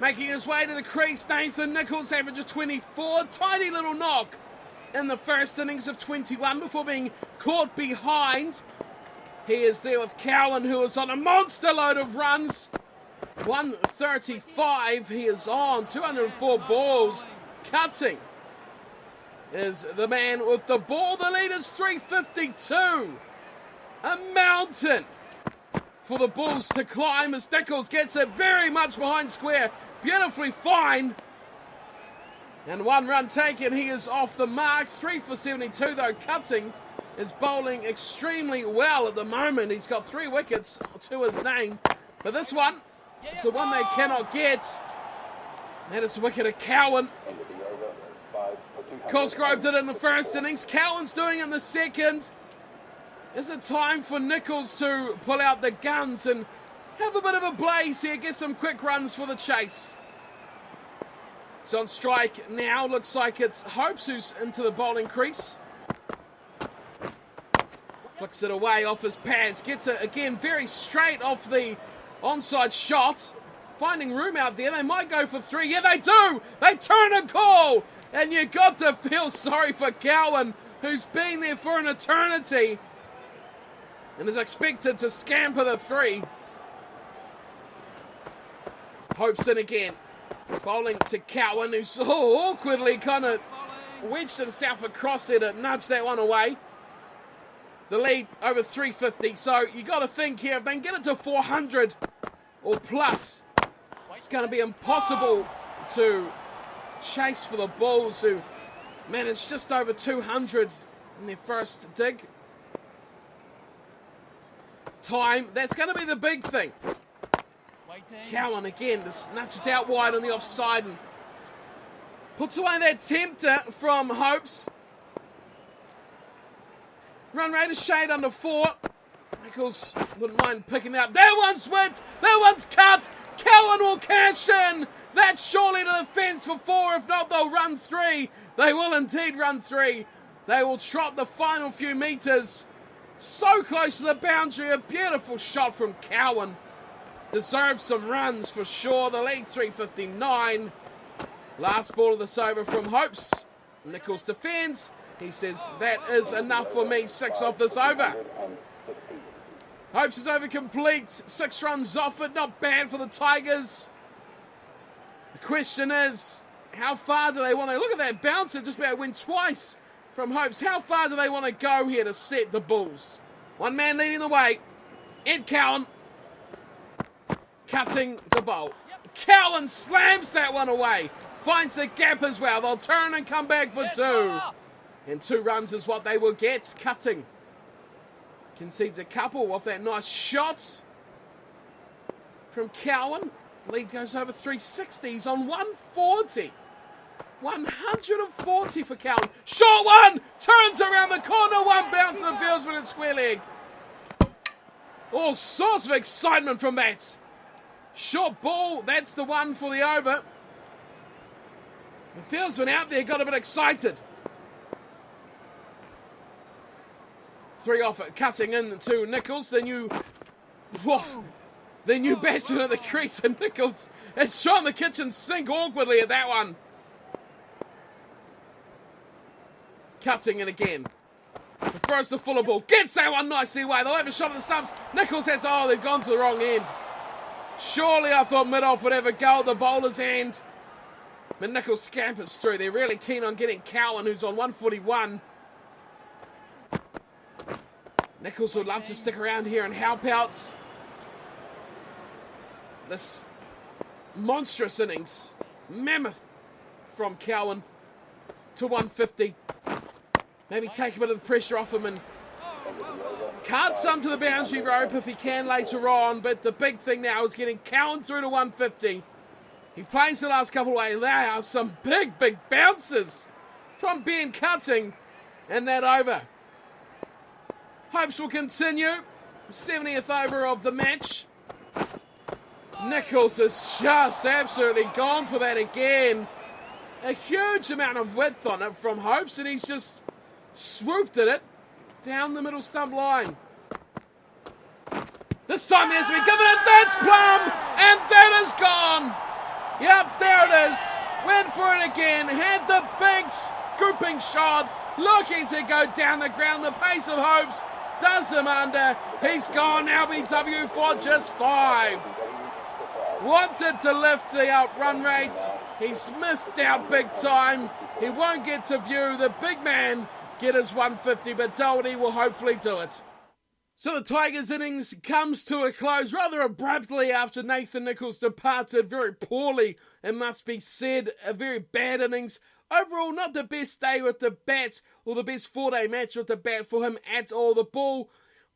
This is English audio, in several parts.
Making his way to the crease, Nathan Nichols, average of 24. Tidy little knock in the first innings of 21 before being caught behind. He is there with Cowan, who is on a monster load of runs. 135 he is on, 204 balls. Cutting is the man with the ball. The lead is 352. A mountain for the Bulls to climb as Nichols gets it very much behind square. Beautifully fine. And 1 run taken. He is off the mark. 3 for 72 though. Cutting is bowling extremely well at the moment. He's got 3 wickets to his name. But this one is the one they cannot get. That is the wicket of Cowan. Cosgrove did it in the first innings. Cowan's doing it in the second. Is it time for Nichols to pull out the guns and have a bit of a blaze here, get some quick runs for the chase? He's on strike now. Looks like it's Hopes who's into the bowling crease. Flicks it away off his pads. Gets it again very straight off the onside shot. Finding room out there. They might go for 3. Yeah, they do. They turn a call. And you got to feel sorry for Cowan, who's been there for an eternity and is expected to scamper the 3. Hopes in again. Bowling to Cowan, who's awkwardly kind of wedged himself across there to nudge that one away. The lead over 350. So you got to think here, if they can get it to 400 or plus, it's going to be impossible to chase for the Bulls, who managed just over 200 in their first dig. Time, that's going to be the big thing. Cowan again just nudges out wide on the offside and puts away that tempter from Hopes. Run rate is shade under 4. Nichols wouldn't mind picking that up. That one's width, that one's cut. Cowan will cash in. That's surely to the fence for 4. If not, they'll run 3. They will indeed run 3. They will trot the final few metres. So close to the boundary. A beautiful shot from Cowan. Deserves some runs for sure. The lead 359. Last ball of this over from Hopes. Nichols defends. He says, that is enough for me. 6 off this over. Hopes is over complete. 6 runs off it. Not bad for the Tigers. The question is, how far do they want to... Look at that bouncer, just about to win twice from Hopes. How far do they want to go here to set the Bulls? One man leading the way. Ed Cowan. Cutting the bowl. Cowan slams that one away. Finds the gap as well. They'll turn and come back for 2. And 2 runs is what they will get. Cutting concedes a couple off that nice shot from Cowan. Lead goes over 360. He's on 140. 140 for Cowan. Short one! Turns around the corner. 1 bounce to the fields with a square leg. All sorts of excitement from that. Short ball. That's the one for the over. The fieldsman out there got a bit excited. 3 off it. Cutting in to Nichols. The new batsman at the crease, and Nichols has shown the kitchen sink awkwardly at that one. Cutting it again. Prefers the fuller ball. Gets that one nicely away. They'll have a shot at the stumps. Nichols has, they've gone to the wrong end. Surely I thought mid-off would have a go at the bowler's hand. But Nichols scampers through. They're really keen on getting Cowan, who's on 141. Nichols would love to stick around here and help out this monstrous innings. Mammoth from Cowan to 150. Maybe take a bit of the pressure off him and cart some to the boundary rope if he can later on. But the big thing now is getting Cowan through to 150. He plays the last couple away. There are some big bounces from Ben Cutting and that over. Hopes will continue. 70th over of the match. Nichols has just absolutely gone for that again. A huge amount of width on it from Hopes, and he's just swooped at it down the middle stump line. This time he has to be given a dance plum, and that is gone. Yep, there it is. Went for it again. Had the big scooping shot. Looking to go down the ground. The pace of hopes does him under. He's gone LBW for just 5. Wanted to lift the outrun rate. He's missed out big time. He won't get to view the big man get his 150, but Doherty will hopefully do it. So the Tigers' innings comes to a close rather abruptly after Nathan Nicholls departed very poorly, it must be said. A very bad innings. Overall, not the best day with the bat, or the best 4-day match with the bat for him at all. The ball,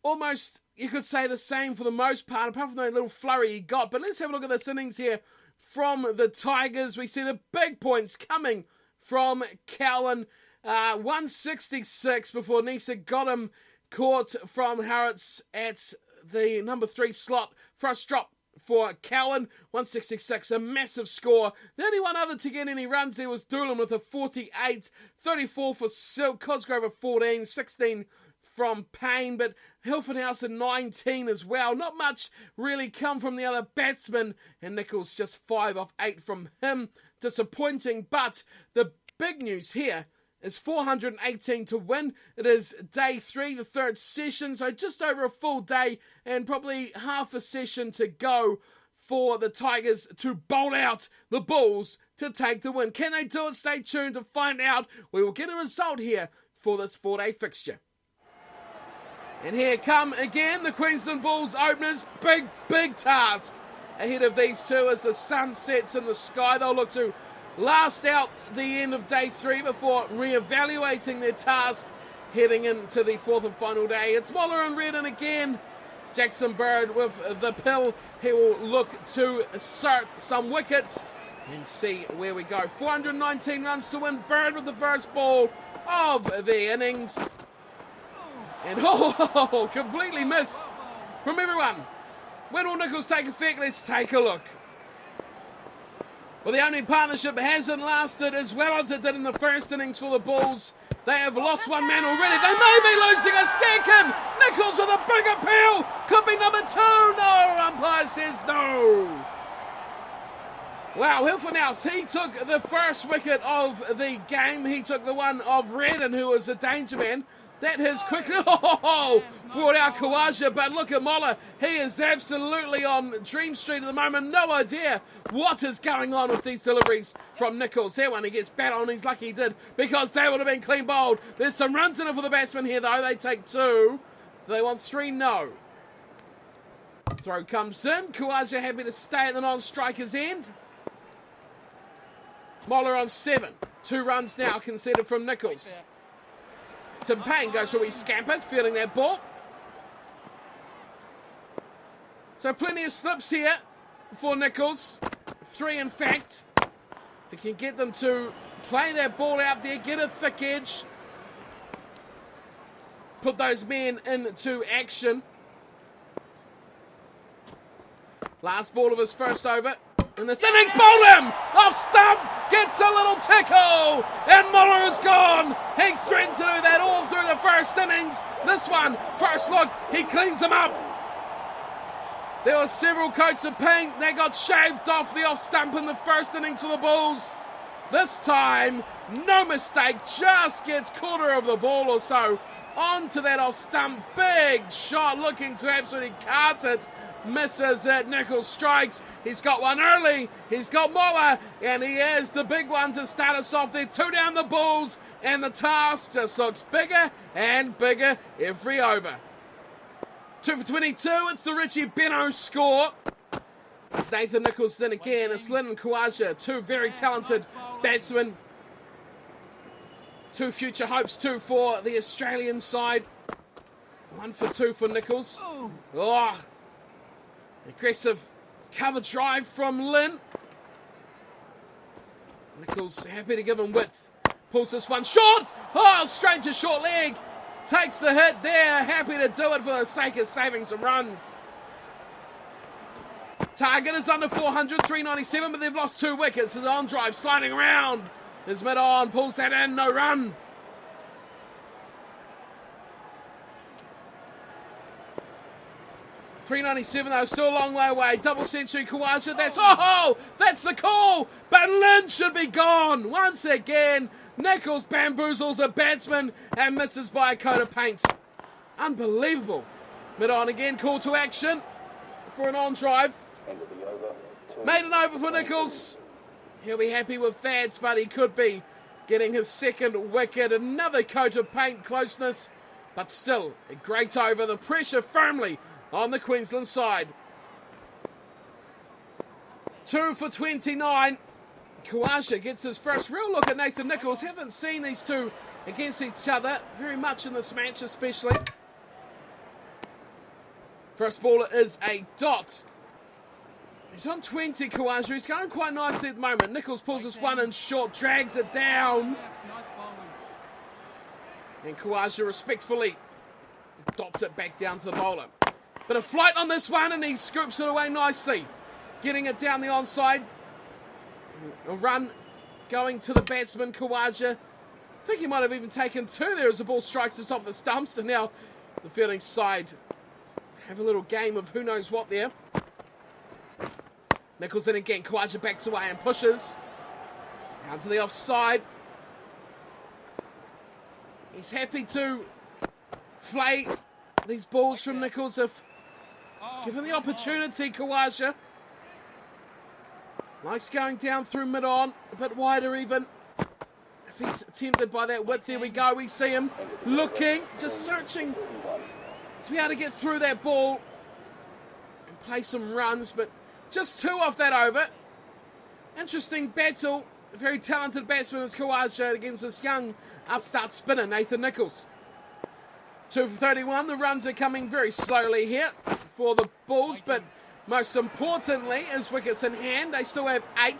almost, you could say the same for the most part, apart from that little flurry he got. But let's have a look at this innings here from the Tigers. We see the big points coming from Cowan. 166 before Nisa got him caught from Harrods at the number 3 slot. First drop for Cowan, 166, a massive score. The only one other to get any runs there was Doolan with a 48, 34 for Silk, Cosgrove a 14, 16 from Payne, but Hilfenhaus a 19 as well. Not much really come from the other batsmen, and Nicholls just 5 off 8 from him. Disappointing, but the big news here is 418 to win. It is day 3, the 3rd session, so just over a full day and probably half a session to go for the Tigers to bowl out the Bulls to take the win. Can they do it? Stay tuned to find out. We will get a result here for this 4-day fixture. And here come again the Queensland Bulls openers. Big task ahead of these two as the sun sets in the sky. They'll look to last out the end of day 3 before re-evaluating their task heading into the 4th and final day. It's Moller and Redden again. Jackson Bird with the pill. He will look to assert some wickets and see where we go. 419 runs to win. Bird with the first ball of the innings. And completely missed from everyone. When will Nicholls take effect? Let's take a look. Well, the only partnership hasn't lasted as well as it did in the first innings for the Bulls. They have lost one man already. They may be losing a second. Nicholls with a big appeal. Could be number 2. No, umpire says no. Wow, Hilfenhaus, he took the first wicket of the game. He took the one of Redden, who was a danger man. That has quickly brought out Kawaja, but look at Moller. He is absolutely on Dream Street at the moment. No idea what is going on with these deliveries from Nicholls. That one he gets bat on. He's lucky he did, because they would have been clean bowled. There's some runs in it for the batsmen here, though. They take 2. Do they want 3? No. Throw comes in. Kawaja happy to stay at the non-striker's end. Moller on 7. 2 runs now conceded from Nicholls. Tim Payne goes for a wee scamper, feeling that ball. So plenty of slips here for Nicholls. 3 in fact. If he can get them to play that ball out there, get a thick edge, put those men into action. Last ball of his first over. And this innings, bowled him! Off stump! Gets a little tickle! And Muller is gone! He threatened to do that all through the first innings. This one, first look, he cleans him up. There were several coats of paint. They got shaved off the off stump in the first innings for the Bulls. This time, no mistake, just gets quarter of the ball or so onto that off stump. Big shot, looking to absolutely cart it. Misses it. Nicholls strikes. He's got one early. He's got Moller, and he has the big one to start us off there. 2 down the Bulls, and the task just looks bigger and bigger every over. 2 for 22. It's the Richie Beno score. It's Nathan Nicholls in again. It's Lynn and Kawaja, 2 very talented batsmen. 2 future hopes, 2 for the Australian side. 1 for 2 for Nicholls. Aggressive cover drive from Lynn. Nicholls happy to give him width. Pulls this one short. Straight to short leg. Takes the hit there. Happy to do it for the sake of saving some runs. Target is under 400, 397, but they've lost 2 wickets. His on drive sliding around. His mid on pulls that in. No run. 397 though, still a long way away. Double century Kaja. That's the call. But Lynn should be gone. Once again, Nichols bamboozles a batsman and misses by a coat of paint. Unbelievable. Mid-on again, call to action for an on drive. Made an over for Nichols. He'll be happy with that, but he could be getting his second wicket. Another coat of paint closeness, but still a great over. The pressure firmly on the Queensland side. 2 for 29. Kaja gets his first real look at Nathan Nichols. Haven't seen these two against each other very much in this match especially. First baller is a dot. He's on 20, Kaja. He's going quite nicely at the moment. Nichols pulls this one in short, drags it down. And Kaja respectfully dots it back down to the bowler. Bit of flight on this one, and he scoops it away nicely. Getting it down the onside. A run going to the batsman, Kaja. I think he might have even taken two there as the ball strikes the top of the stumps. And now the fielding side have a little game of who knows what there. Nichols in again. Kaja backs away and pushes. Down to the offside. He's happy to flay these balls from Nichols if given the opportunity. Kaja likes going down through mid-on, a bit wider even. If he's tempted by that width, there we go. We see him looking, just searching to be able to get through that ball and play some runs, but just two off that over. Interesting battle. A very talented batsman is Kaja against this young upstart spinner, Nathan Nichols. 2 for 31. The runs are coming very slowly here for the Bulls, but most importantly is wickets in hand. They still have 8.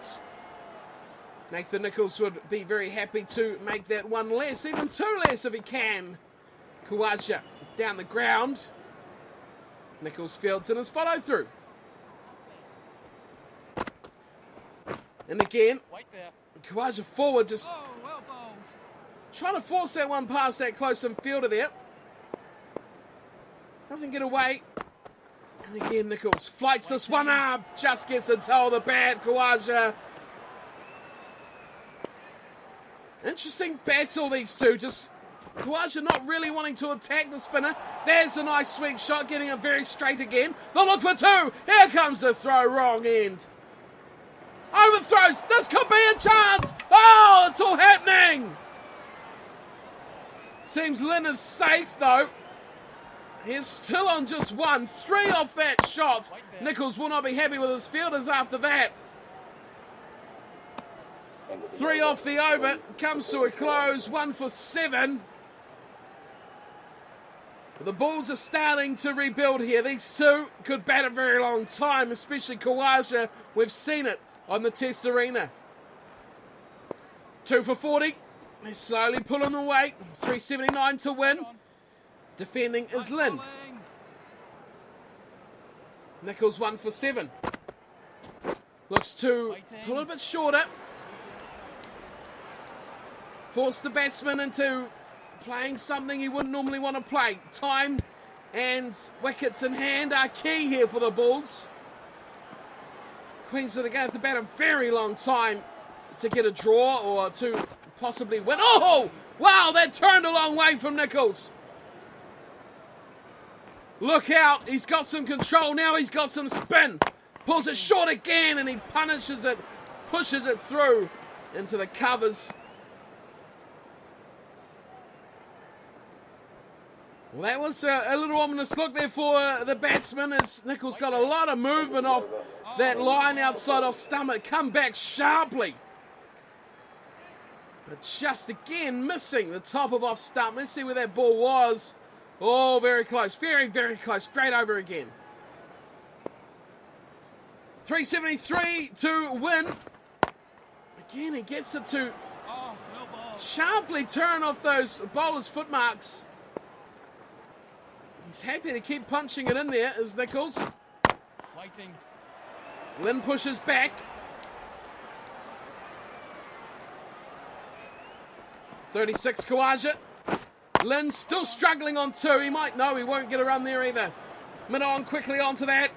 Nathan Nichols would be very happy to make that one less, even 2 less if he can. Kaja down the ground. Nichols fields in his follow through. And again, Kaja forward, just trying to force that one past that close-in fielder there. Doesn't get away. And again, Nichols flights this one up. Just gets the toe of the bat. Kaja. Interesting battle, these two. Just Kaja not really wanting to attack the spinner. There's a nice sweep shot, getting it very straight again. They'll look for 2. Here comes the throw, wrong end. Overthrows. This could be a chance. Oh, it's all happening. Seems Lynn is safe, though. He's still on just 1. 3 off that shot. Nichols will not be happy with his fielders after that. 3 off the over. Comes to a close. 1 for 7. The Bulls are starting to rebuild here. These two could bat a very long time, especially Kaja. We've seen it on the Test arena. 2 for 40. They're slowly pulling away. 379 to win. Defending is Lynn. Nichols 1 for 7. Looks to pull a bit shorter. Force the batsman into playing something he wouldn't normally want to play. Time and wickets in hand are key here for the Bulls. Queensland are going to have to bat a very long time to get a draw or to possibly win. Oh! Wow, that turned a long way from Nichols. Look out, he's got some control now, he's got some spin. Pulls it short again and he punishes it, pushes it through into the covers. Well, that was a little ominous look there for the batsman as Nichols got a lot of movement off that line outside off stump. Come back sharply. But just again missing the top of off stump. Let's see where that ball was. Oh, very close. Very, very close. Straight over again. 373 to win. Again, he gets it to sharply turn off those bowler's footmarks. He's happy to keep punching it in there as Nichols. Waiting. Lynn pushes back. .36 Kaja. Lynn still struggling on 2. He might know he won't get a run there either. Mid-on quickly onto that.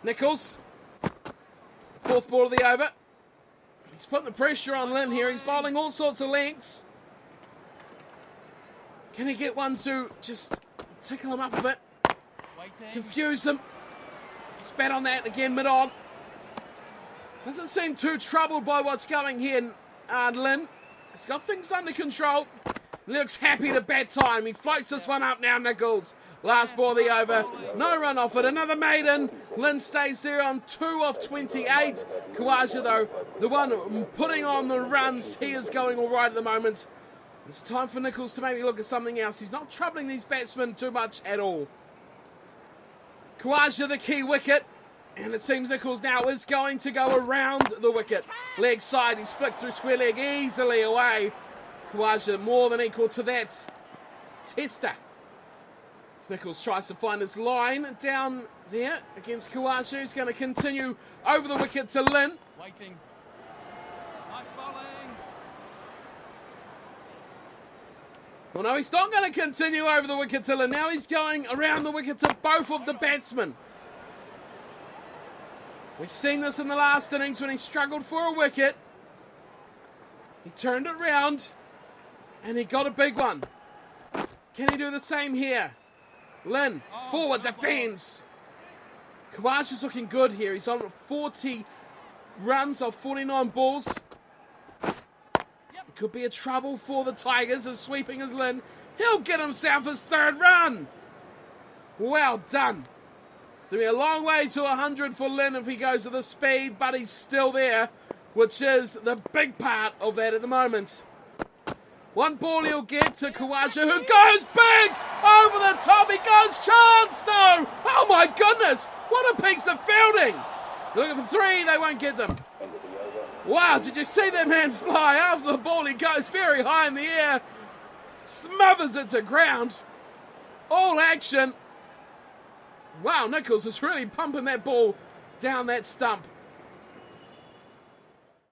Nichols. Fourth ball of the over. He's putting the pressure on Lynn here. He's bowling all sorts of lengths. Can he get one to just tickle him up a bit? Confuse him. He's bat on that again, mid-on. Doesn't seem too troubled by what's going here, Lynn. He's got things under control. Looks happy to bat time. He floats this one up now, Nichols. Last ball of the over. No run off it. Another maiden. Lynn stays there on 2 of 28. Kaja, though, the one putting on the runs. He is going all right at the moment. It's time for Nichols to maybe look at something else. He's not troubling these batsmen too much at all. Kaja, the key wicket. And it seems Nichols now is going to go around the wicket. Leg side. He's flicked through square leg easily away. Kaja more than equal to that. Tester. As Nichols tries to find his line down there against Kaja. He's going to continue over the wicket to Lynn. Waiting. Nice bowling. Well, no, he's not going to continue over the wicket to Lynn. Now he's going around the wicket to both of the batsmen. We've seen this in the last innings when he struggled for a wicket. He turned it round and he got a big one. Can he do the same here? Lynn, forward, defends. Kaja's looking good here. He's on 40 runs off 49 balls. It could be a trouble for the Tigers as sweeping as Lynn. He'll get himself his 3rd run. Well done. It's going to be a long way to 100 for Lynn if he goes at the speed, but he's still there, which is the big part of that at the moment. One ball he'll get to Kaja, who goes big over the top. He goes chance. No. Oh my goodness. What a piece of fielding. They're looking for 3. They won't get them. Wow. Did you see that man fly after the ball? He goes very high in the air. Smothers it to ground. All action. Wow. Nichols is really pumping that ball down that stump.